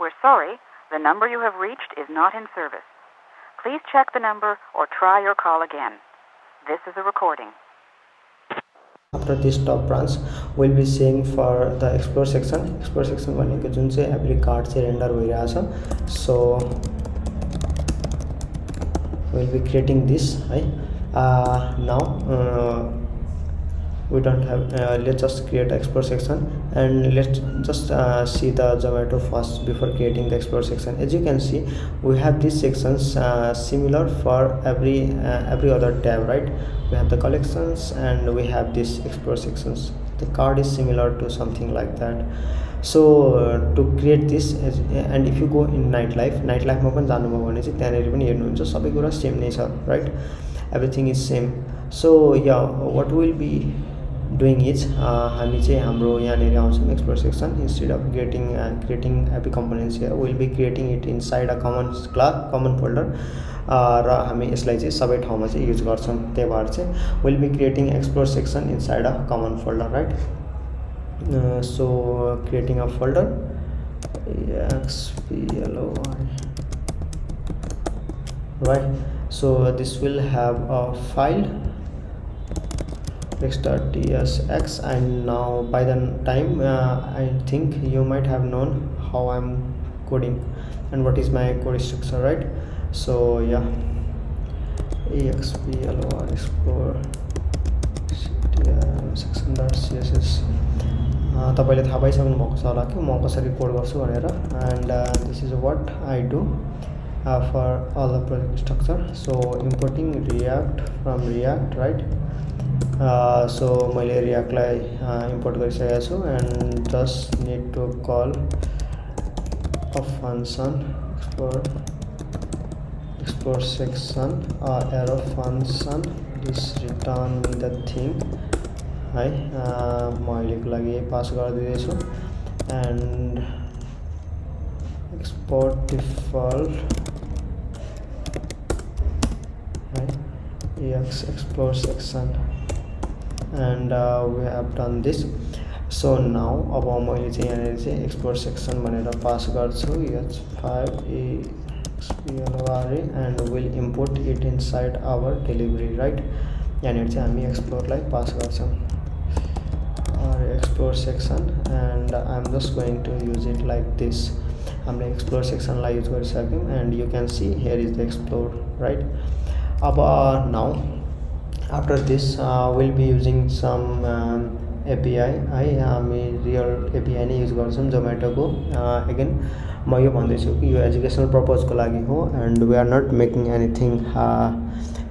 We're sorry, the number you have reached is not in service. Please check the number or try your call again. This is a recording. After this top branch, we'll be seeing for the explore section. Explore section भनेको जुन चाहिँ every card चाहिँ render भइरहेछ. So we'll be creating this. Now we don't have. Let's just create explore section and let's just see the Zomato first before creating the explore section. As you can see, we have these sections similar for every other tab, right? We have the collections and we have this explore sections. The card is similar to something like that. So to create this, and if you go in nightlife मा पनि जानुभयो भने चाहिँ त्यहाँनेरि पनि हेर्नुहुन्छ सबै कुरा सेम नै छ, right? Everything is same. So yeah, what we'll be doing is हामी चाहिँ हाम्रो यहाँनेरि आउँछौँ explore section. Instead of creating API components here, we'll be creating it inside a common folder. र हामी यसलाई चाहिँ सबै ठाउँमा चाहिँ युज गर्छौँ. त्यही भएर चाहिँ we'll be creating explore section inside a common folder, right? So creating a folder xploi, right? So this will have a file x.tsx, and now by the time I think you might have known how I'm coding and what is my code structure, right? So yeah, xploi explore section.css. तपाईले थाहा पाइसक्नु भएको छ होला कि म कसरी code गर्छु भनेर. And this is what I do for all the project structure. So importing React from React, right? So मैले React लाई import गरिसकेको छु and just need to call a function explore section arrow function. This return me the thing. है म अहिलेको लागि पास गरिदिँदैछु and export default ex explore section, and we have done this. So now अब मैले चाहिँ यहाँनेर चाहिँ explore section भनेर पास गर्छु h5 xploi and will import it inside our delivery, right? यहाँनेर चाहिँ हामी explore लाई पास गर्छौँ explore section, and I'm just going to use it like this. हामीले explore section lie use गरिसक्यौँ and you can see here is the explore, right? अब now after this we'll be using some API. हामी real API नै use गर्छौँ Zomato को. Again म यो भन्दैछु कि यो educational पर्पजको लागि हो and we are not making anything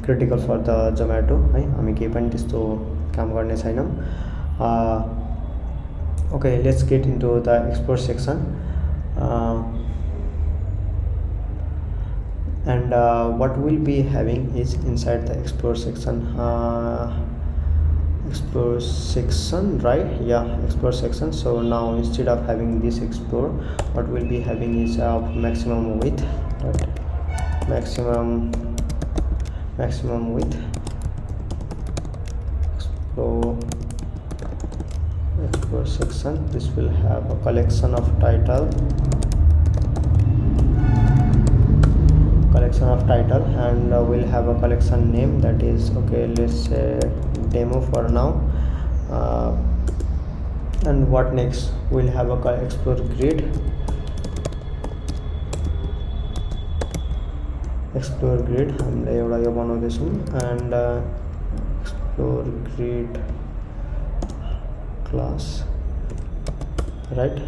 critical for the Zomato. हामी केही पनि त्यस्तो काम गर्ने छैनौँ. Okay, let's get into the explore section. And what we'll be having is inside the explore section, right? Yeah, explore section. So now instead of having this explore, what we'll be having is maximum width, right? maximum width explore section. This will have a collection of title, and we'll have a collection name that is, okay, let's say demo for now. And what next? We'll have a explore grid, हामीले एउटा यो बनाउँदैछौँ, and explore grid class, right?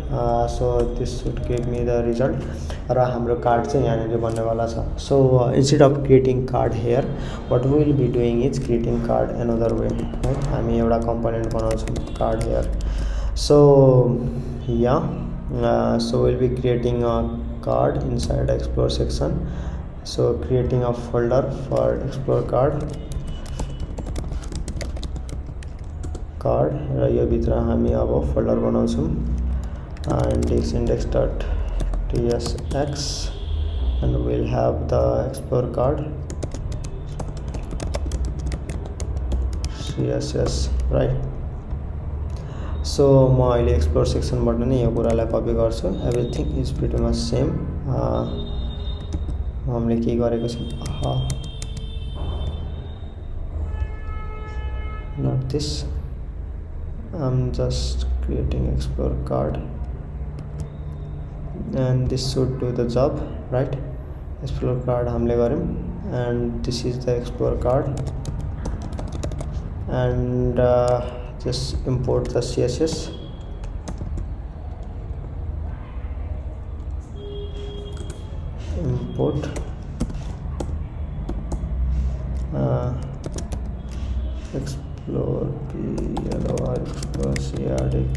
So this should give me the result. र हाम्रो card चाहिँ यहाँनिर बन्नेवाला छ. So instead of creating card here, what we will be doing is creating card another way, right? हामी एउटा component बनाउँछौँ card here. So yeah, so we'll be creating a card inside explore section. So creating a folder for explore card र यो भित्र हामी अब folder बनाउँछौँ index.tsx, and we'll have the explore card css, right? सो म अहिले explore सेक्सनबाट नै यो कुरालाई कपी गर्छु everything is pretty much same हामीले के गरेको छौं not this I'm just creating explore card and this should do the job right explore card हामीले गर्यौं and this is the explore card and just import the css import explore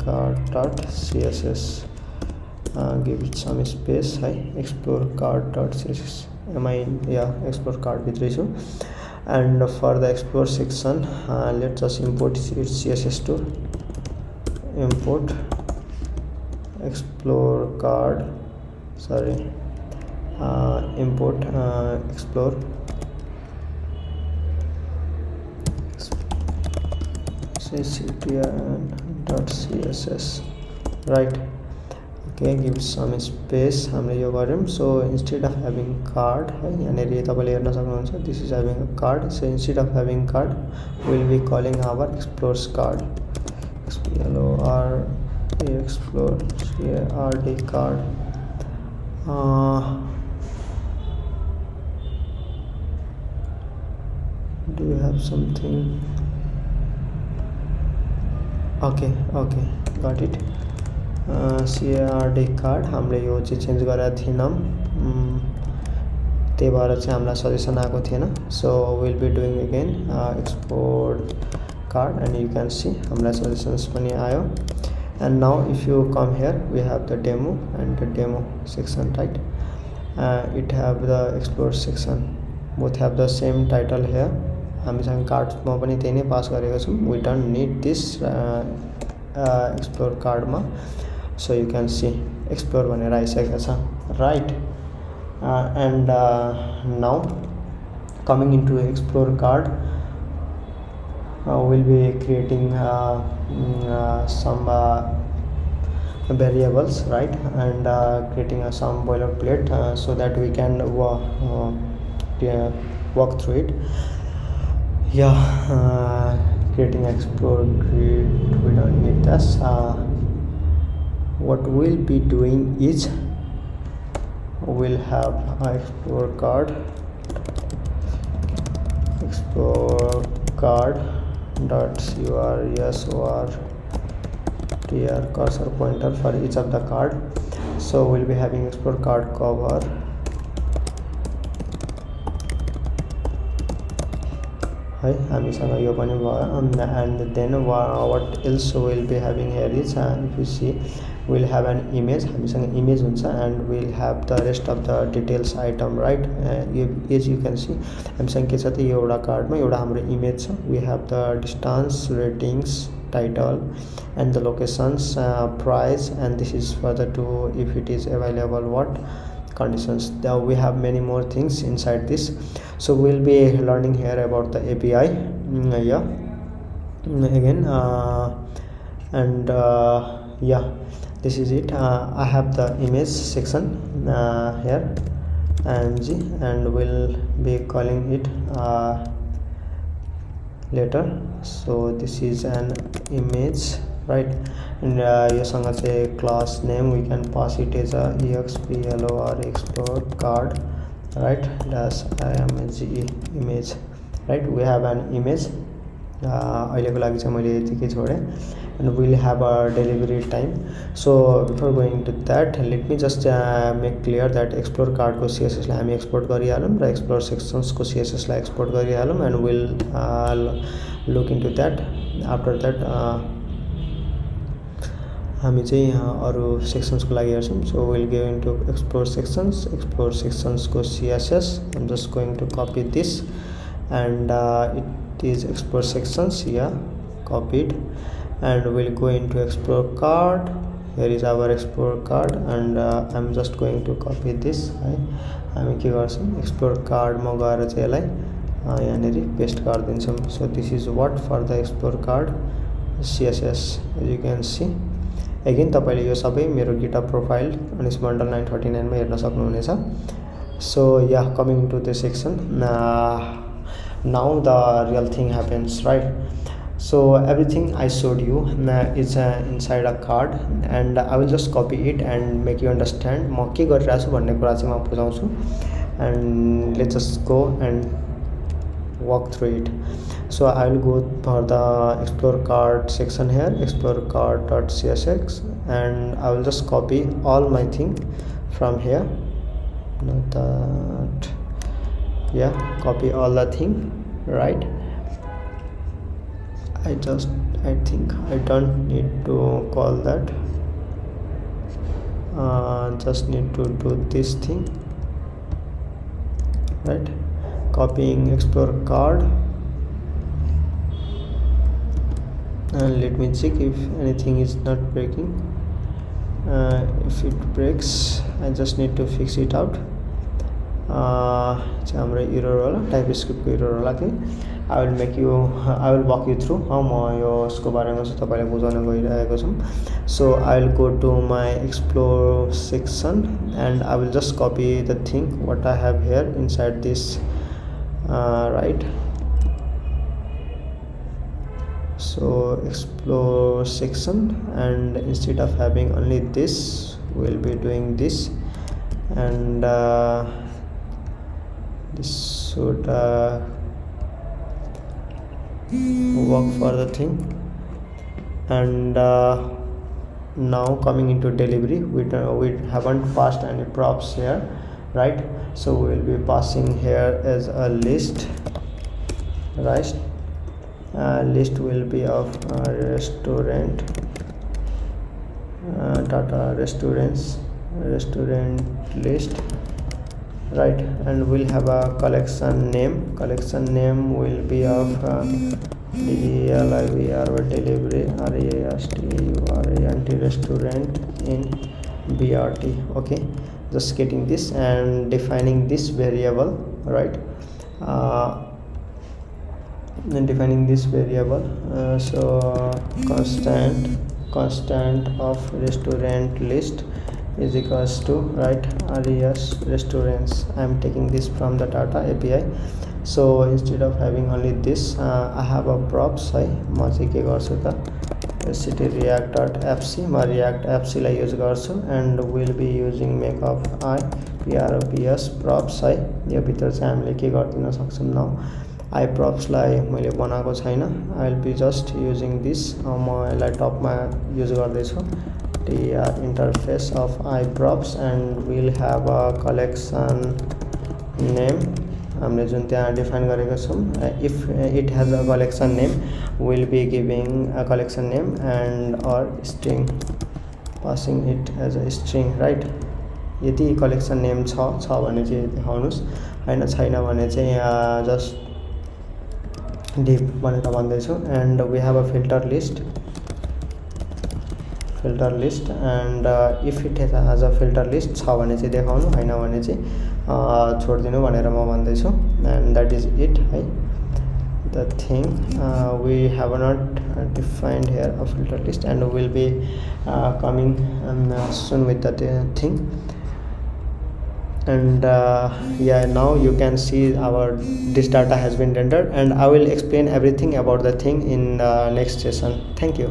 card.css give it some space explore card.css explore card भित्रै छु and for the explore section let's just import its css to import explore card import explore ctr.css right okay give some space हामीले यो गर्यौं so instead of having card यहाँनेरि तपाईले हेर्न सक्नुहुन्छ this is having a card so instead of having card we will be calling our explores card explore card card do you have something okay got it card card हामीले यो चाहिँ change गरेका थिएनौं त्यही भएर चाहिँ हामीलाई सजेसन आएको थिएन so we'll be doing again export card and you can see हामीलाई सजेसन्स पनि आयो and now if you come here we have the demo and the demo section right it have the explore section both have the same title here हामीसँग कार्ड्समा पनि त्यही नै पास गरेको छौं we don't need this explore card मा so you can see explore भनेर आइसकेको छ right and now coming into explore card we'll be creating some variables right and creating some boilerplate so that we can walk through it creating explore grid we don't need this what we'll be doing is we'll have explore card dot cur cursor pointer for each of the card so we'll be having explore card cover हामीसँग यो पनि भयो and then what else we'll be having here is if you see we'll have an image हामीसँग image हुन्छ and we'll have the rest of the details item right as you can see हामीसँग के छ त यो एउटा कार्डमा एउटा हाम्रो इमेज छ we have the distance ratings title and the locations price and this is further to if it is available what conditions there we have many more things inside this so we'll be learning here about the API again and this is it I have the image section here and we'll be calling it later so this is an image right and yoसँग चाहिँ class name we can pass it as a explore explore card right dash image right we have an image अहिलेको लागि चाहिँ मैले यतिकै छोडे and we'll have a delivery time so before going to that let me just make clear that explore card को css लाई हामी export गरिहालौं र explore sections को css lie export गरिहालौं and we'll look into that after that हामी चाहिँ अरु sections को लागि हेर्छौं so we'll go into explore sections को css I'm just going to copy this and it is explore sections copied and we'll go into explore card here is our explore card and I'm just going to copy this हामी के गर्छौं explore card मा गएर चाहिँ यसलाई यहाँनेरि paste गर्दिन्छौं so this is what for the explore card css as you can see. Again तपाईले यो सबै मेरो गिटहब प्रोफाइल अनि बन्डल 939 मा हेर्न सक्नुहुनेछ. So yeah, coming to this section, now the real thing happens, right? So everything I showed you is inside a card, and I will just copy it and make you understand म के गरिरहेछु भन्ने कुरा चाहिँ म बुझाउँछु. And let's just go and walk through it. So I will go for the explore card section here, explore card.csx, and I will just copy all my thing from here. Not that, yeah, copy all the thing, right? I think I don't need to call that, just need to do this thing, right? Copying explore card, and let me check if anything is not breaking. If it breaks, I just need to fix it out. हाम्रो error होला, टाइपस्क्रिप्टको error होला कि. I will walk you through how म यसको बारेमा चाहिँ तपाईलाई बुझाउन गइरहेको छु. So I will go to my explore section and I will just copy the thing what I have here inside this, right? So explore section, and instead of having only this, we'll be doing this, and this should work for the thing. And now coming into delivery, we haven't passed any props here, right? So we will be passing here as a list, right? List will be of restaurant, data restaurant list, right? And we'll have a collection name will be of DELIVR delivery RESTURANT restaurant in BRT. Okay, just getting this and defining this variable, right? And defining this variable, so constant of restaurant list is equals to, right, res restaurants. I am taking this from the data API. So instead of having only this, I have a props है. म चाहिँ के गर्छु त city react.fc म react.fc लाई use गर्छु, and will be using make of I props props है. यो भित्र चाहिँ हामीले के गर्दिन सक्छौं. नाउ I props लाई मैले बनाएको छैन. I will be just using this. म यसलाई टपमा युज गर्दै छु. tr interface of I props, and we'll have a collection name. हामीले जुन त्यहाँ डिफाइन गरेको छौं. If it has a collection name, we'll be giving a collection name and or string, passing it as a string, right? यदि collection name छ भने चाहिँ देखाउनुस्, हैन छैन भने चाहिँ just div भनेर भन्दैछु. And we have a filter list, and if it has a filter list छ भने चाहिँ देखाउनु, हैन भने चाहिँ छोड्दिनु भनेर म भन्दैछु. And that is it है. The thing we have not defined here a filter list, and will be coming soon with that thing. And yeah, now you can see this data has been rendered, and I will explain everything about the thing in next session. Thank you.